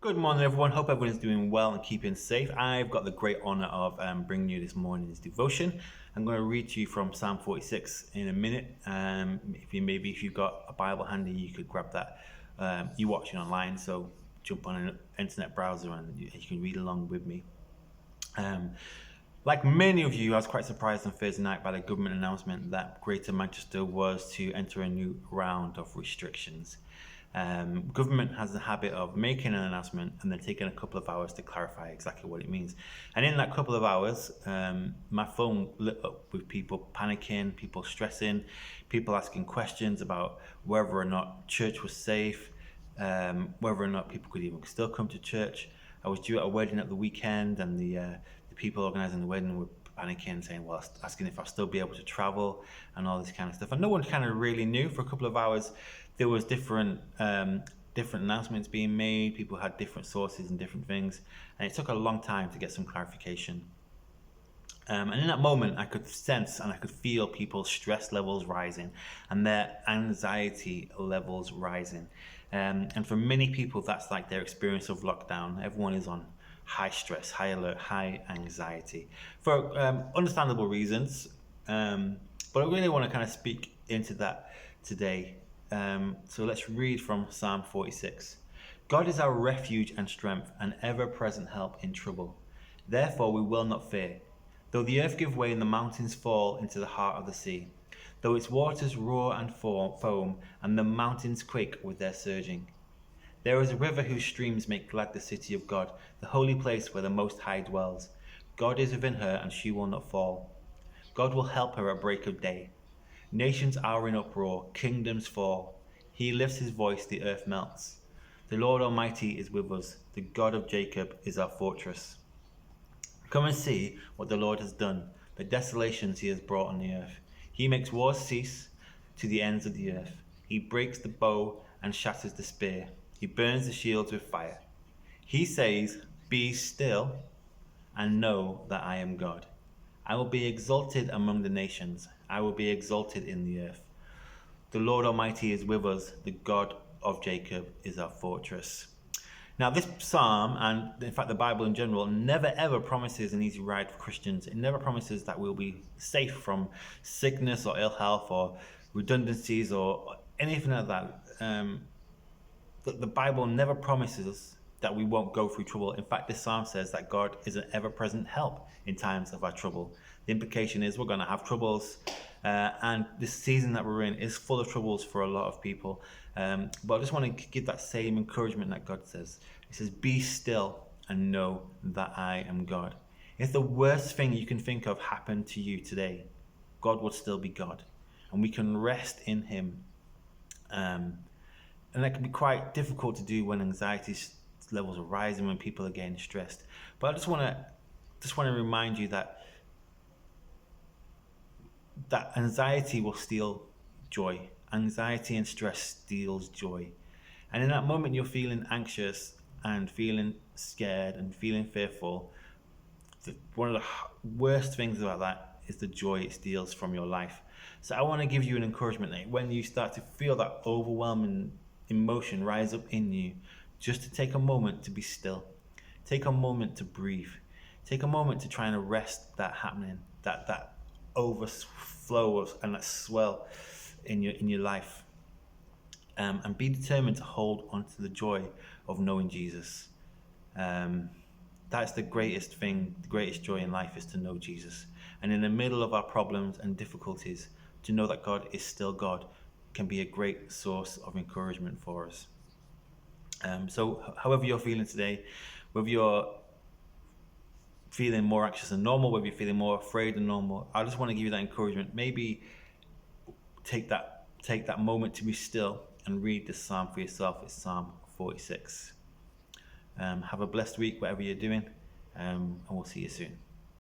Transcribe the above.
Good morning, everyone. Hope everyone is doing well and keeping safe. I've got the great honor of bringing you this morning's devotion. I'm going to read to you from Psalm 46 in a minute. If you've got a Bible handy, you could grab that. You're watching online, so jump on an internet browser and you can read along with me. Like many of you, I was quite surprised on Thursday night by the government announcement that Greater Manchester was to enter a new round of restrictions. Government has the habit of making an announcement and then taking a couple of hours to clarify exactly what it means. And in that couple of hours, my phone lit up with people panicking, people stressing, people asking questions about whether or not church was safe, whether or not people could even still come to church. I was due at a wedding at the weekend, and the people organising the wedding were panicking, saying, well, asking if I'll still be able to travel and all this kind of stuff. And no one kind of really knew. For a couple of hours, there was different announcements being made. People had different sources and different things, and it took a long time to get some clarification. And in that moment, I could sense and I could feel people's stress levels rising and their anxiety levels rising. And for many people, that's like their experience of lockdown. Everyone is on high stress, high alert, high anxiety for understandable reasons. But I really want to kind of speak into that today. So let's read from Psalm 46. God is our refuge and strength, an ever-present help in trouble. Therefore we will not fear. Though the earth give way and the mountains fall into the heart of the sea, though its waters roar and foam, and the mountains quake with their surging. There is a river whose streams make glad the city of God, the holy place where the Most High dwells. God is within her, and she will not fall. God will help her at break of day. Nations are in uproar, kingdoms fall. He lifts his voice, the earth melts. The Lord Almighty is with us. The God of Jacob is our fortress. Come and see what the Lord has done, the desolations he has brought on the earth. He makes wars cease to the ends of the earth. He breaks the bow and shatters the spear. He burns the shields with fire. He says, be still and know that I am God. I will be exalted among the nations. I will be exalted in the earth. The Lord Almighty is with us. The God of Jacob is our fortress. Now, this psalm, and in fact the Bible in general, never ever promises an easy ride for Christians. It never promises that we'll be safe from sickness or ill health or redundancies or anything like that. The Bible never promises that we won't go through trouble. In fact, this psalm says that God is an ever-present help in times of our trouble. The implication is we're going to have troubles, and this season that we're in is full of troubles for a lot of people. But I just want to give that same encouragement that God says. He says, be still and know that I am God. If the worst thing you can think of happened to you today, God would still be God, and we can rest in him. And that can be quite difficult to do when anxiety levels are rising, when people are getting stressed. But I just want to remind you that anxiety will steal joy. Anxiety and stress steals joy. And in that moment you're feeling anxious and feeling scared and feeling fearful, one of the worst things about that is the joy it steals from your life. So I want to give you an encouragement that when you start to feel that overwhelming emotion rise up in you, just to take a moment to be still. Take a moment to breathe. Take a moment to try and arrest that happening, that overflow and that swell in your life. And be determined to hold on to the joy of knowing Jesus. That's the greatest thing, the greatest joy in life is to know Jesus. And in the middle of our problems and difficulties, to know that God is still God can be a great source of encouragement for us. So however you're feeling today, whether you're feeling more anxious than normal, whether you're feeling more afraid than normal, I just want to give you that encouragement. Maybe take that moment to be still and read this psalm for yourself. It's Psalm 46. Have a blessed week, whatever you're doing, and we'll see you soon.